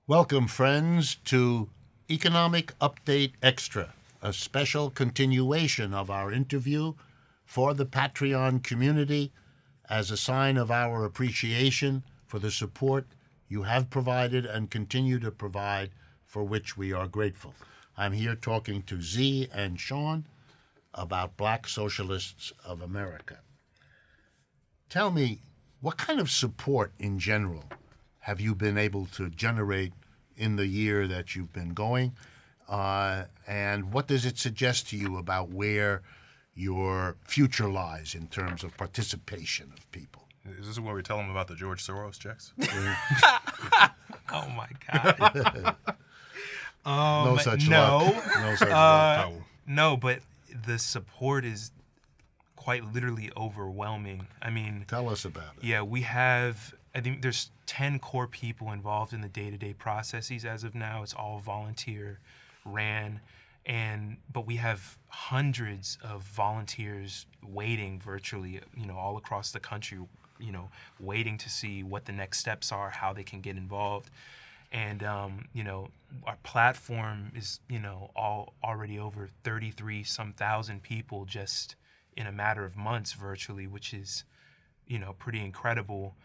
Welcome, friends, to Economic Update Extra, a special continuation of our interview for the Patreon community as a sign of our appreciation for the support you have provided and continue to provide, for which we are grateful. I'm here talking to Z and Sean about Black Socialists of America. Tell me, what kind of support in general have you been able to generate in the year that you've been going? And what does it suggest to you about where your future lies in terms of participation of people? Is this where we tell them about the George Soros checks? Oh, my God. No such luck. No such luck. No, but the support is quite literally overwhelming. I mean, Tell us about it. yeah, we have, I think there's 10 core people involved in the day-to-day processes as of now. It's all volunteer ran. But we have hundreds of volunteers waiting virtually, all across the country, waiting to see what the next steps are, how they can get involved. And, our platform is, already over 33-some thousand people just in a matter of months virtually, which is, pretty incredible.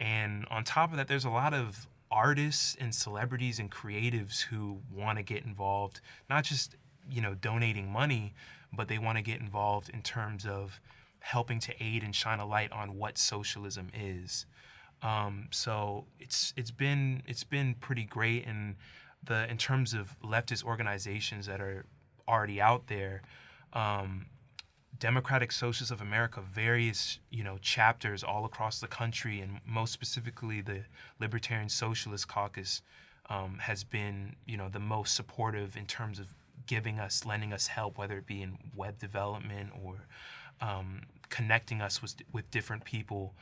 And on top of that, there's a lot of artists and celebrities and creatives who want to get involved, not just, donating money, but they want to get involved in terms of helping to aid and shine a light on what socialism is. So it's been pretty great, and in terms of leftist organizations that are already out there, Democratic Socialists of America, various chapters all across the country, and most specifically the Libertarian Socialist Caucus has been the most supportive in terms of lending us help, whether it be in web development or connecting us with different people.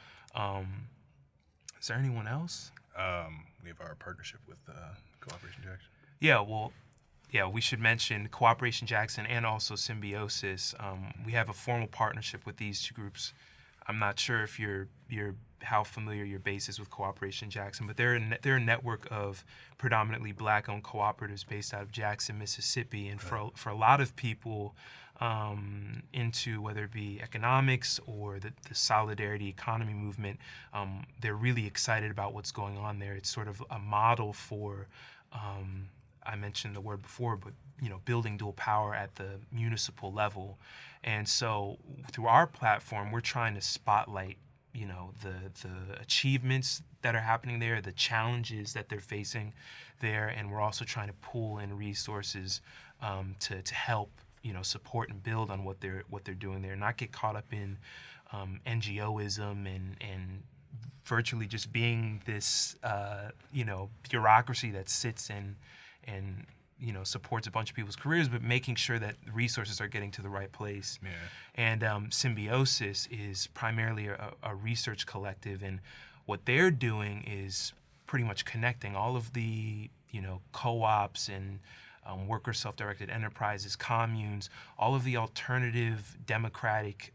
Is there anyone else? We have our partnership with Cooperation Jackson. Yeah, we should mention Cooperation Jackson and also Symbiosis. We have a formal partnership with these two groups. I'm not sure if you're how familiar your base is with Cooperation Jackson, but they're a network of predominantly Black-owned cooperatives based out of Jackson, Mississippi, and for a lot of people into whether it be economics or the solidarity economy movement, they're really excited about what's going on there. It's sort of a model for, I mentioned the word before, but building dual power at the municipal level. And so through our platform, we're trying to spotlight the achievements that are happening there, the challenges that they're facing there, and we're also trying to pull in resources to help support and build on what they're doing there, not get caught up in NGOism and virtually just being this bureaucracy that sits and supports a bunch of people's careers, but making sure that resources are getting to the right place. Yeah. And Symbiosis is primarily a research collective, and what they're doing is pretty much connecting all of the co-ops and worker self-directed enterprises, communes, all of the alternative democratic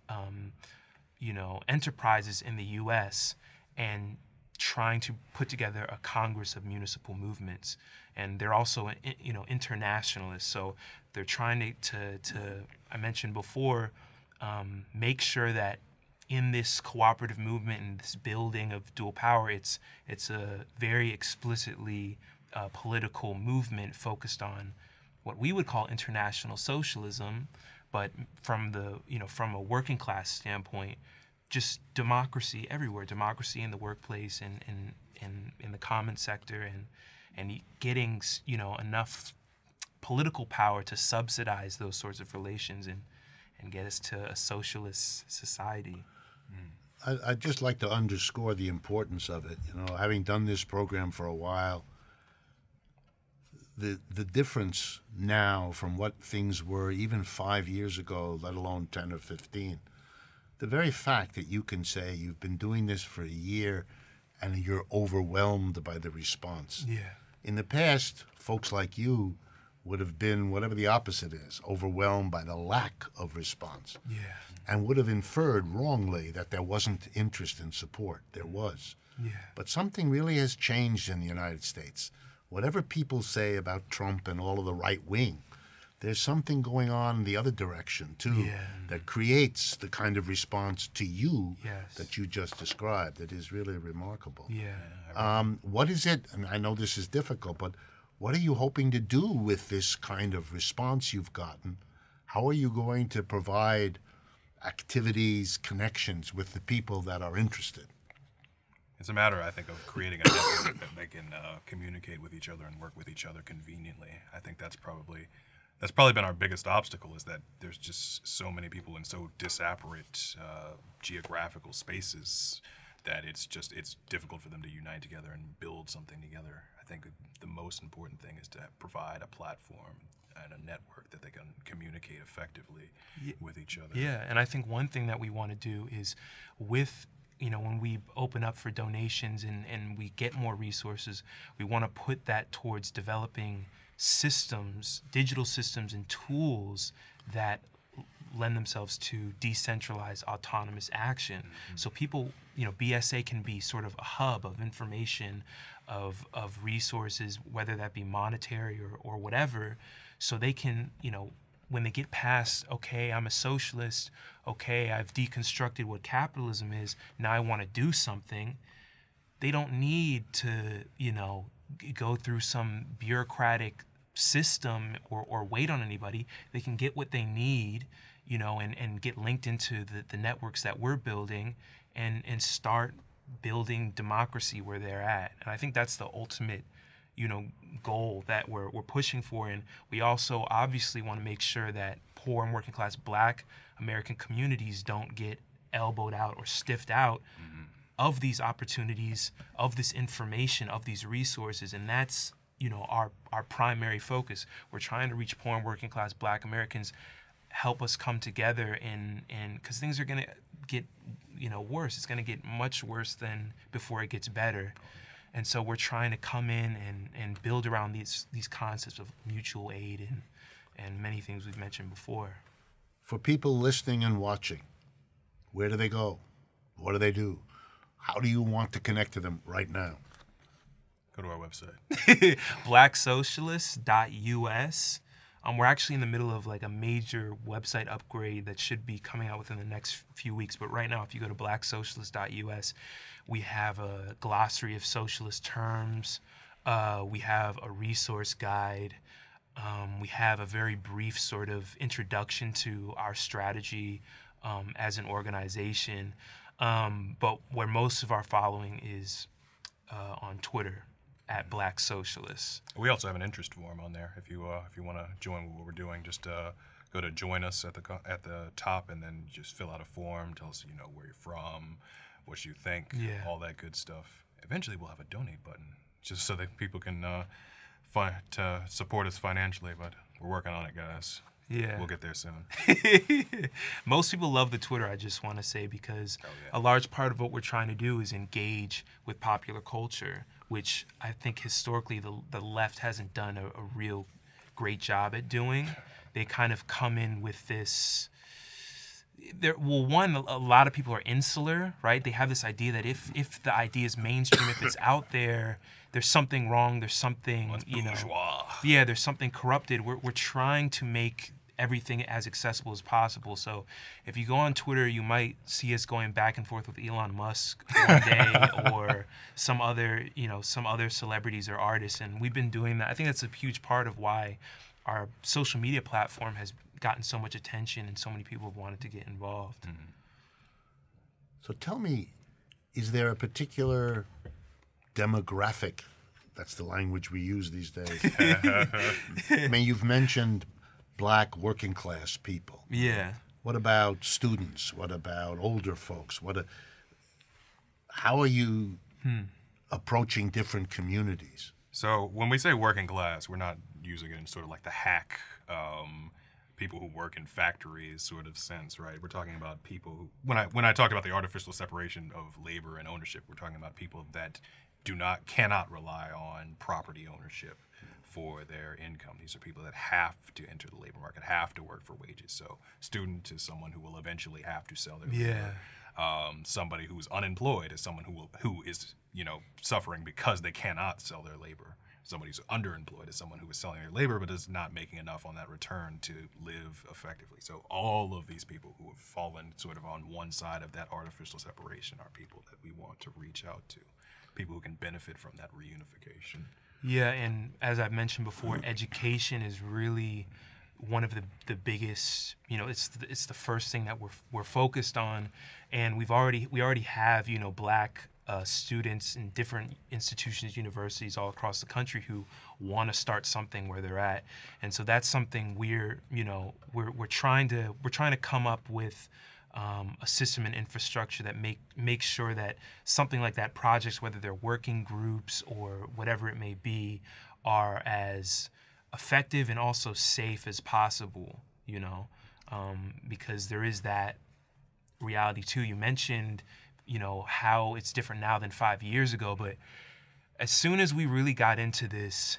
enterprises in the U.S., and trying to put together a Congress of municipal movements. And they're also internationalists, so they're trying to I mentioned before, make sure that in this cooperative movement and this building of dual power, it's a very explicitly political movement focused on what we would call international socialism, but from from a working class standpoint, just democracy everywhere, democracy in the workplace and in the common sector, and getting enough political power to subsidize those sorts of relations and get us to a socialist society. I'd just like to underscore the importance of it. Having done this program for a while, the difference now from what things were even 5 years ago, let alone 10 or 15, the very fact that you can say you've been doing this for a year and you're overwhelmed by the response. Yeah. In the past, folks like you would have been whatever the opposite is, overwhelmed by the lack of response. Yeah. And would have inferred wrongly that there wasn't interest and support. There was. Yeah. But something really has changed in the United States. whatever people say about Trump and all of the right wing, there's something going on in the other direction too that creates the kind of response to you that you just described that is really remarkable. What is it, and I know this is difficult, but what are you hoping to do with this kind of response you've gotten? How are you going to provide activities, connections with the people that are interested? It's a matter, I think, of creating a network that they can communicate with each other and work with each other conveniently. I think that's probably been our biggest obstacle, is that there's just so many people in so disparate geographical spaces that it's difficult for them to unite together and build something together. I think the most important thing is to provide a platform and a network that they can communicate effectively with each other. Yeah, and I think one thing that we want to do is when we open up for donations and we get more resources, we want to put that towards developing systems, digital systems and tools that lend themselves to decentralized autonomous action. So people, BSA can be sort of a hub of information, of resources, whether that be monetary or whatever, so they can, when they get past, okay, I'm a socialist, okay, I've deconstructed what capitalism is, now I want to do something, they don't need to, go through some bureaucratic system or wait on anybody. They can get what they need, and get linked into the networks that we're building and start building democracy where they're at. And I think that's the ultimate goal that we're pushing for. And we also obviously want to make sure that poor and working class Black American communities don't get elbowed out or stiffed out of these opportunities, of this information, of these resources. And that's our primary focus. We're trying to reach poor and working class Black Americans, help us come together, and because things are going to get worse. It's going to get much worse than before it gets better. And so we're trying to come in and build around these concepts of mutual aid and many things we've mentioned before. For people listening and watching, where do they go? What do they do? How do you want to connect to them right now? Go to our website. BlackSocialists.us. We're actually in the middle of like a major website upgrade that should be coming out within the next few weeks. But right now, if you go to BlackSocialists.us, we have a glossary of socialist terms. We have a resource guide. We have a very brief sort of introduction to our strategy as an organization. But where most of our following is on Twitter at Black Socialists. We also have an interest form on there. If you want to join what we're doing, just go to join us at the top, and then just fill out a form. Tell us where you're from, what you think, all that good stuff. Eventually, we'll have a donate button, just so that people can support us financially. But we're working on it, guys. Yeah, we'll get there soon. Most people love the Twitter, I just want to say, because a large part of what we're trying to do is engage with popular culture, which I think historically the left hasn't done a real great job at doing. They kind of come in with this. A lot of people are insular, right? They have this idea that if the idea is mainstream, if it's out there, there's something wrong. There's something, there's something corrupted. We're trying to make everything as accessible as possible. So if you go on Twitter, you might see us going back and forth with Elon Musk one day or some other celebrities or artists. And we've been doing that. I think that's a huge part of why our social media platform has gotten so much attention and so many people have wanted to get involved. So tell me, is there a particular demographic, that's the language we use these days? I mean, you've mentioned Black working class people. Yeah. What about students? What about older folks? How are you approaching different communities? So when we say working class, we're not using it in sort of like the hack people who work in factories sort of sense, right? We're talking about people who, when I talked about the artificial separation of labor and ownership, we're talking about people that cannot rely on property ownership for their income. These are people that have to enter the labor market, have to work for wages. So student is someone who will eventually have to sell their labor. Somebody who's unemployed is someone who is suffering because they cannot sell their labor. Somebody who's underemployed is someone who is selling their labor but is not making enough on that return to live effectively. So all of these people who have fallen sort of on one side of that artificial separation are people that we want to reach out to, people who can benefit from that reunification. Yeah, and as I've mentioned before, education is really one of the biggest, it's the first thing that we're focused on, and we already have black students in different institutions, universities all across the country who want to start something where they're at, and so that's something we're trying to come up with a system and infrastructure that makes sure that something like that, projects, whether they're working groups or whatever it may be, are as effective and also safe as possible, because there is that reality too. You mentioned, how it's different now than 5 years ago, but as soon as we really got into this,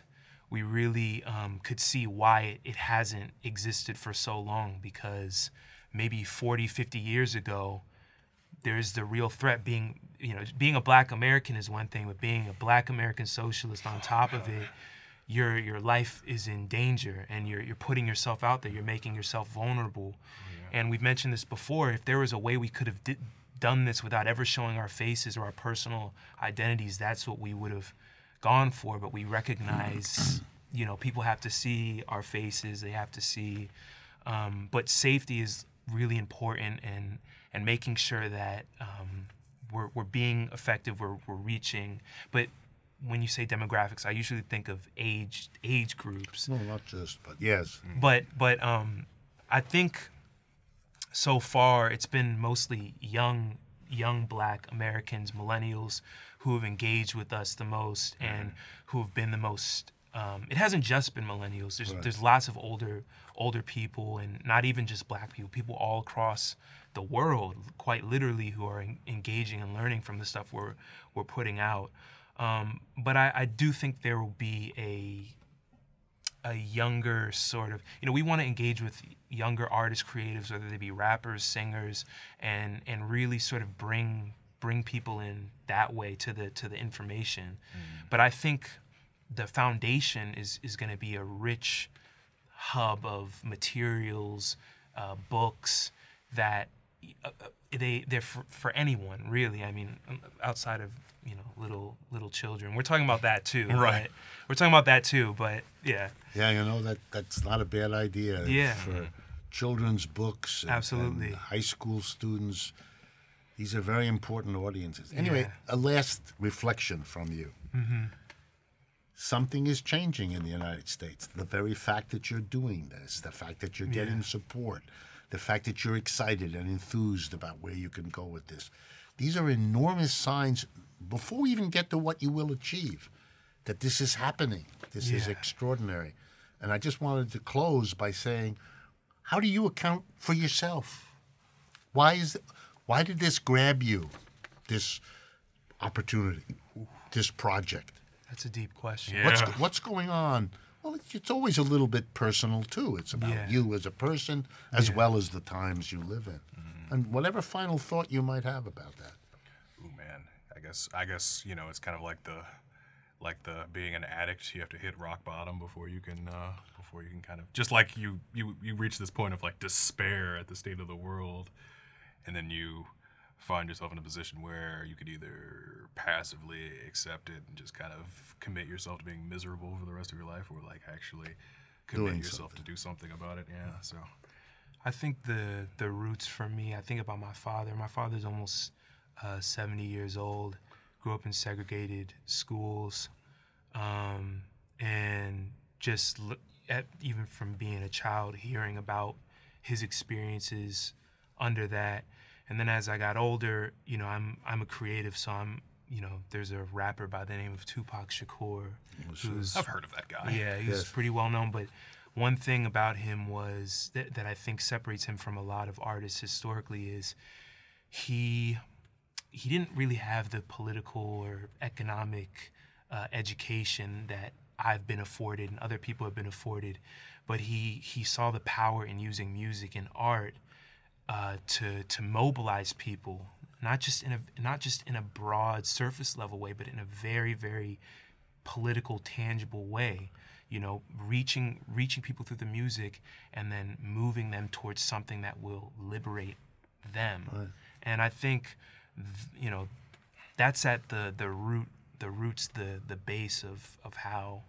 we really could see why it hasn't existed for so long, because maybe 40, 50 years ago, there's the real threat being a black American is one thing, but being a black American socialist on top of it, your life is in danger, and you're putting yourself out there, you're making yourself vulnerable. Yeah. And we've mentioned this before, if there was a way we could have done this without ever showing our faces or our personal identities, that's what we would have gone for. But we recognize, people have to see our faces, they have to see, but safety is really important, and making sure that we're being effective, we're reaching. But when you say demographics, I usually think of age groups. No, not just, but yes. But I think so far it's been mostly young black Americans, millennials, who have engaged with us the most and who have been the most. It hasn't just been millennials. There's lots of older people, and not even just black people all across the world, quite literally, who are engaging and learning from the stuff we're putting out. But I do think there will be a younger sort of, we want to engage with younger artists, creatives, whether they be rappers, singers, and really sort of bring people in that way to the information. But I think the foundation is going to be a rich hub of materials, books that they're for anyone, really. I mean, outside of little children. We're talking about that too, right? We're talking about that too, but yeah. Yeah, that's not a bad idea. Yeah. For children's books. Absolutely. And high school students. These are very important audiences. Anyway, Yeah. a last reflection from you. Mm-hmm. Something is changing in the United States. The very fact that you're doing this, the fact that you're getting support, the fact that you're excited and enthused about where you can go with this. These are enormous signs, before we even get to what you will achieve, that this is happening. This is extraordinary. And I just wanted to close by saying, how do you account for yourself? Why did this grab you, this opportunity, this project? That's a deep question. Yeah. What's going on? Well, it's always a little bit personal, too. It's about you as a person as well as the times you live in. And whatever final thought you might have about that. Ooh, man. I guess it's kind of like the being an addict. You have to hit rock bottom before you can kind of, just like you reach this point of like despair at the state of the world, and then you find yourself in a position where you could either passively accept it and just kind of commit yourself to being miserable for the rest of your life, or like actually commit yourself to do something about it. Yeah. So I think the roots for me, I think about my father. My father's almost 70 years old, grew up in segregated schools, and just even from being a child, hearing about his experiences under that. And then as I got older, I'm a creative, so there's a rapper by the name of Tupac Shakur. I've heard of that guy. Yeah, he's pretty well known, but one thing about him was that I think separates him from a lot of artists historically is he didn't really have the political or economic education that I've been afforded and other people have been afforded, but he saw the power in using music and art to mobilize people, not just in a broad surface level way, but in a very, very political, tangible way. You know, reaching people through the music and then moving them towards something that will liberate them. Right. And I think, you know, that's at the roots, the base of how,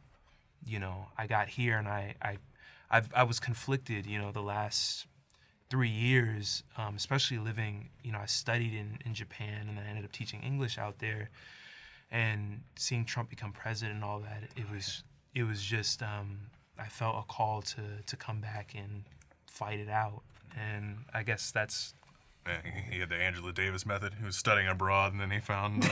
you know, I got here. And I was conflicted, you know, the last 3 years, especially living, you know, I studied in Japan, and then I ended up teaching English out there, and seeing Trump become president and all that, it was just, I felt a call to come back and fight it out. And I guess that's... He had the Angela Davis method. He was studying abroad, and then he found...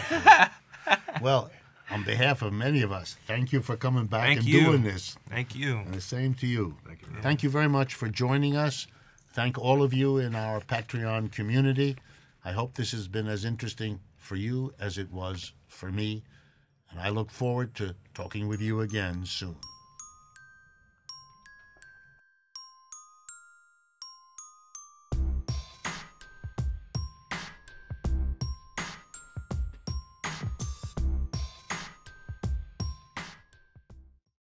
Well, on behalf of many of us, thank you for coming back Thank and you. doing this. Thank you. And the same to you. Thank you. Thank you very much for joining us. Thank all of you in our Patreon community. I hope this has been as interesting for you as it was for me. And I look forward to talking with you again soon.